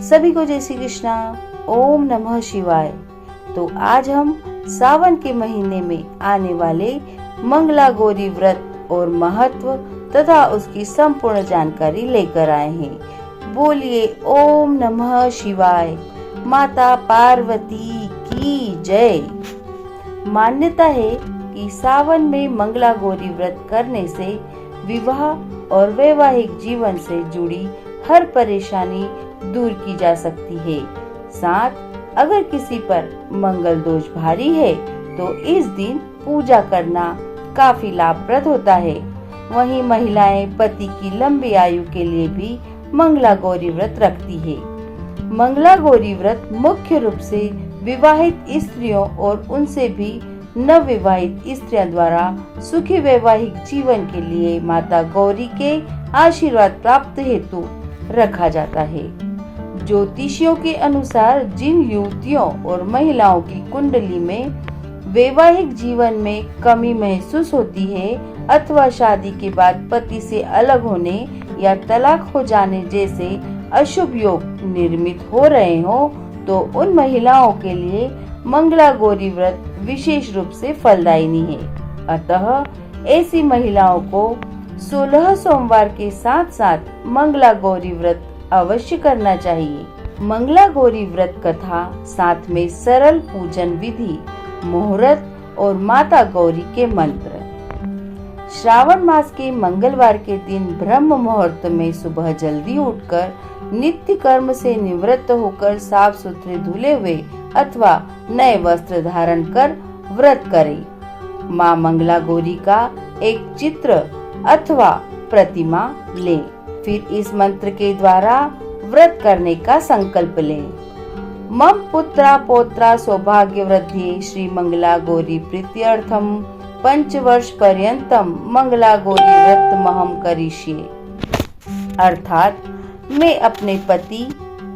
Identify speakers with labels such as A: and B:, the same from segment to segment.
A: सभी को जय श्री कृष्णा। ओम नमः शिवाय। तो आज हम सावन के महीने में आने वाले मंगला गौरी व्रत और महत्व तथा उसकी संपूर्ण जानकारी लेकर आए हैं। बोलिए ओम नमः शिवाय। माता पार्वती की जय। मान्यता है कि सावन में मंगला गौरी व्रत करने से विवाह और वैवाहिक जीवन से जुड़ी हर परेशानी दूर की जा सकती है। साथ अगर किसी पर मंगल दोष भारी है तो इस दिन पूजा करना काफी लाभप्रद होता है। वहीं महिलाएं पति की लंबी आयु के लिए भी मंगला गौरी व्रत रखती है। मंगला गौरी व्रत मुख्य रूप से विवाहित स्त्रियों और उनसे भी नवविवाहित स्त्रियों द्वारा सुखी वैवाहिक जीवन के लिए माता गौरी के आशीर्वाद प्राप्त हेतु रखा जाता है। ज्योतिषियों के अनुसार जिन युवतियों और महिलाओं की कुंडली में वैवाहिक जीवन में कमी महसूस होती है अथवा शादी के बाद पति से अलग होने या तलाक हो जाने जैसे अशुभ योग निर्मित हो रहे हो, तो उन महिलाओं के लिए मंगला गौरी व्रत विशेष रूप से फलदायिनी है। अतः ऐसी महिलाओं को 16 सोमवार के साथ साथ मंगला गौरी व्रत अवश्य करना चाहिए। मंगला गौरी व्रत कथा, साथ में सरल पूजन विधि, मुहूर्त और माता गौरी के मंत्र। श्रावण मास के मंगलवार के दिन ब्रह्म मुहूर्त में सुबह जल्दी उठकर नित्य कर्म से निवृत्त होकर साफ सुथरे धुले हुए अथवा नए वस्त्र धारण कर व्रत करें। माँ मंगला गौरी का एक चित्र अथवा प्रतिमा लें। फिर इस मंत्र के द्वारा व्रत करने का संकल्प लें। मम पुत्रा पौत्रा सौभाग्य वृद्धि श्री मंगला गौरी प्रीत्यर्थम 5 वर्ष पर्यंतम मंगला गौरी व्रत महम करिष्ये। अर्थात मैं अपने पति,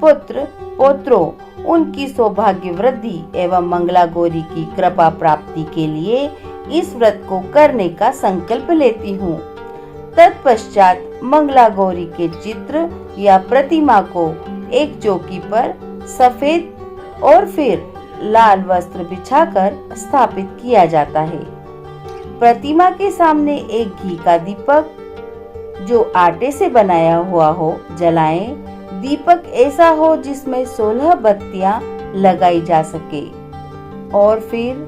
A: पुत्र, पौत्रों, उनकी सौभाग्य वृद्धि एवं मंगला गौरी की कृपा प्राप्ति के लिए इस व्रत को करने का संकल्प लेती हूँ। तत्पश्चात मंगला गौरी के चित्र या प्रतिमा को एक चौकी पर सफेद और फिर लाल वस्त्र बिछाकर स्थापित किया जाता है। प्रतिमा के सामने एक घी का दीपक जो आटे से बनाया हुआ हो जलाएं। दीपक ऐसा हो जिसमें 16 बत्तियां लगाई जा सके और फिर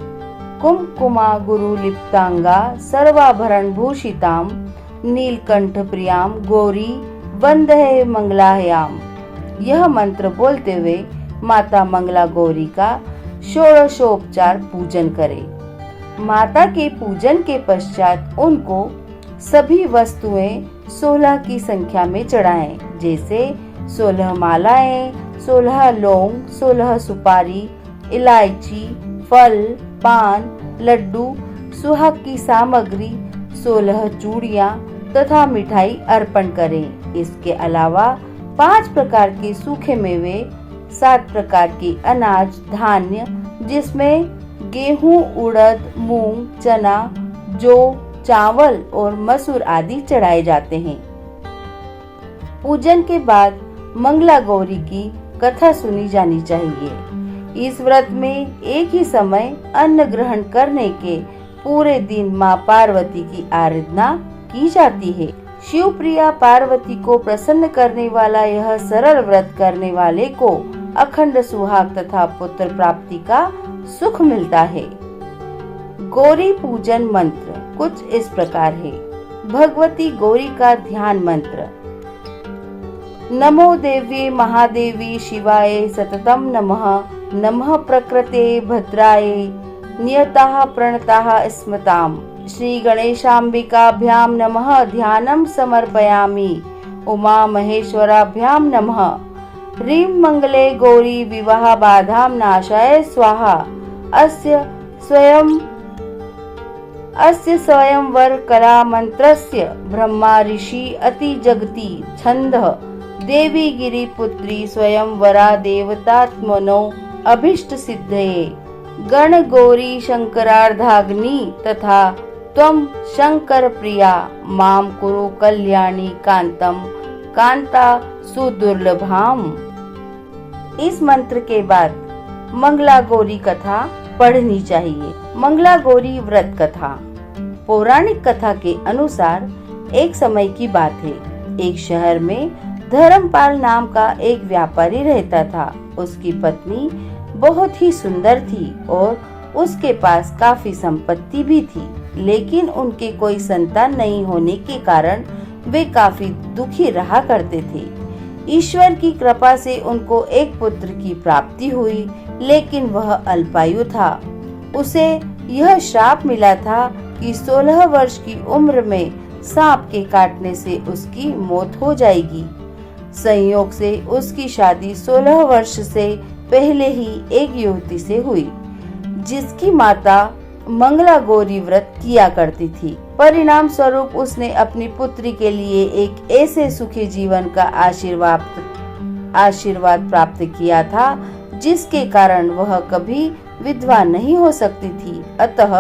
A: कुमकुमा गुरु लिप्तांगा सर्वाभरण भूषिताम नीलकंठ प्रियाम गौरी वंदे मंगलायाम, यह मंत्र बोलते हुए माता मंगला गौरी का षोडशोपचार पूजन करें। माता के पूजन के पश्चात उनको सभी वस्तुएं 16 की संख्या में चढ़ाएं, जैसे 16 मालाएं, 16 लौंग, 16 सुपारी, इलायची, फल, पान, लड्डू, सुहाग की सामग्री, 16 चूड़ियां तथा मिठाई अर्पण करें। इसके अलावा 5 प्रकार के सूखे मेवे, 7 प्रकार के अनाज धान्य जिसमें गेहूं, उड़द, मूंग, चना, जौ, चावल और मसूर आदि चढ़ाए जाते हैं। पूजन के बाद मंगला गौरी की कथा सुनी जानी चाहिए। इस व्रत में एक ही समय अन्न ग्रहण करने के पूरे दिन माँ पार्वती की आराधना की जाती है। शिव प्रिया पार्वती को प्रसन्न करने वाला यह सरल व्रत करने वाले को अखंड सुहाग तथा पुत्र प्राप्ति का सुख मिलता है। गौरी पूजन मंत्र कुछ इस प्रकार है। भगवती गौरी का ध्यान मंत्र। नमो देव्ये महादेवी शिवाय सततम नमः। नमः प्रकृते भद्राय नियताः प्रणताः स्मताम्। श्री गणेशाम्बिकाभ्यां नमः ध्यानं समर्पयामि। उमा महेश्वराभ्यां नमः। ह्रीं मंगले गौरी विवाह बाधां नाशाय स्वाहा। अस्य स्वयंवर कला मंत्रस्य ब्रह्मा ऋषि अति जगति छंदः देवी गिरिपुत्री स्वयंवरा देवतात्मनो अभिष्ट सिद्धये। गण गौरी शंकरार्धाग्नि तथा त्वं शंकर प्रिया माम कुरु कल्याणी कांतम कांता सुदुर्लभाम। इस मंत्र के बाद मंगला गौरी कथा पढ़नी चाहिए। मंगला गौरी व्रत कथा। पौराणिक कथा के अनुसार एक समय की बात है, एक शहर में धर्मपाल नाम का एक व्यापारी रहता था। उसकी पत्नी बहुत ही सुंदर थी और उसके पास काफी संपत्ति भी थी, लेकिन उनके कोई संतान नहीं होने के कारण वे काफी दुखी रहा करते थे। ईश्वर की कृपा से उनको एक पुत्र की प्राप्ति हुई, लेकिन वह अल्पायु था। उसे यह श्राप मिला था कि 16 वर्ष की उम्र में सांप के काटने से उसकी मौत हो जाएगी। संयोग से उसकी शादी 16 वर्ष से पहले ही एक युवती से हुई, जिसकी माता मंगला गौरी व्रत किया करती थी। परिणाम स्वरूप उसने अपनी पुत्री के लिए एक ऐसे सुखी जीवन का आशीर्वाद प्राप्त किया था, जिसके कारण वह कभी विधवा नहीं हो सकती थी। अतः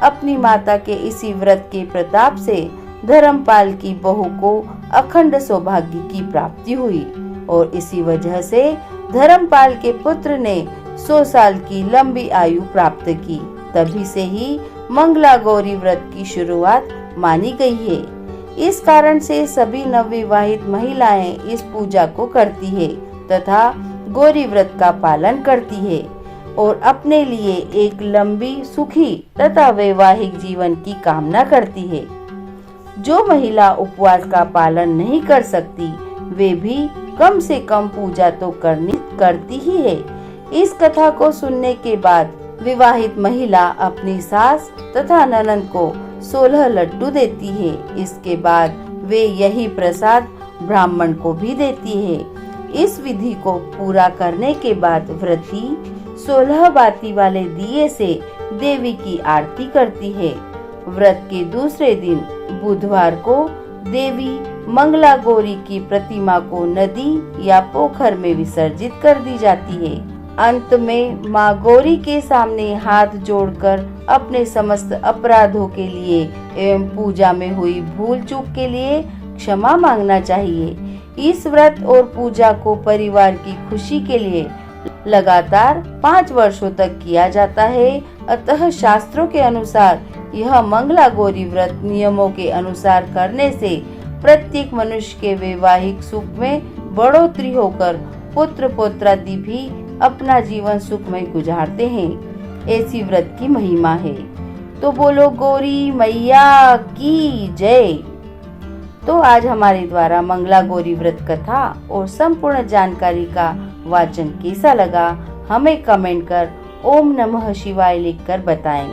A: अपनी माता के इसी व्रत के प्रताप से धर्मपाल की बहू को अखंड सौभाग्य की प्राप्ति हुई और इसी वजह से धर्मपाल के पुत्र ने 100 साल की लंबी आयु प्राप्त की। तभी से ही मंगला गौरी व्रत की शुरुआत मानी गई है। इस कारण से सभी नवविवाहित महिलाएं इस पूजा को करती है तथा गौरी व्रत का पालन करती है और अपने लिए एक लंबी, सुखी तथा वैवाहिक जीवन की कामना करती है। जो महिला उपवास का पालन नहीं कर सकती, वे भी कम से कम पूजा तो करती ही है। इस कथा को सुनने के बाद विवाहित महिला अपनी सास तथा ननंद को 16 लड्डू देती है। इसके बाद वे यही प्रसाद ब्राह्मण को भी देती है। इस विधि को पूरा करने के बाद व्रती 16 बाती वाले दिए से देवी की आरती करती है। व्रत के दूसरे दिन बुधवार को देवी मंगला गौरी की प्रतिमा को नदी या पोखर में विसर्जित कर दी जाती है। अंत में माँ गौरी के सामने हाथ जोड़कर अपने समस्त अपराधों के लिए एवं पूजा में हुई भूल चूक के लिए क्षमा मांगना चाहिए। इस व्रत और पूजा को परिवार की खुशी के लिए लगातार 5 वर्षों तक किया जाता है। अतः शास्त्रों के अनुसार यह मंगला गौरी व्रत नियमों के अनुसार करने से प्रत्येक मनुष्य के वैवाहिक सुख में बढ़ोतरी होकर पुत्र पौत्रादि भी अपना जीवन सुखमय गुजारते हैं। ऐसी व्रत की महिमा है। तो बोलो गौरी मैया की जय। तो आज हमारे द्वारा मंगला गौरी व्रत कथा और संपूर्ण जानकारी का वाचन कैसा लगा, हमें कमेंट कर ओम नमः शिवाय लिखकर बताएं।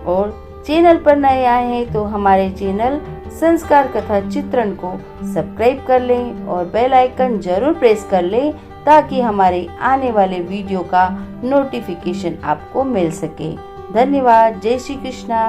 A: और चैनल पर नए आए हैं तो हमारे चैनल संस्कार कथा चित्रण को सब्सक्राइब कर लें और बेल आइकन जरूर प्रेस कर लें, ताकि हमारे आने वाले वीडियो का नोटिफिकेशन आपको मिल सके। धन्यवाद। जय श्री कृष्णा।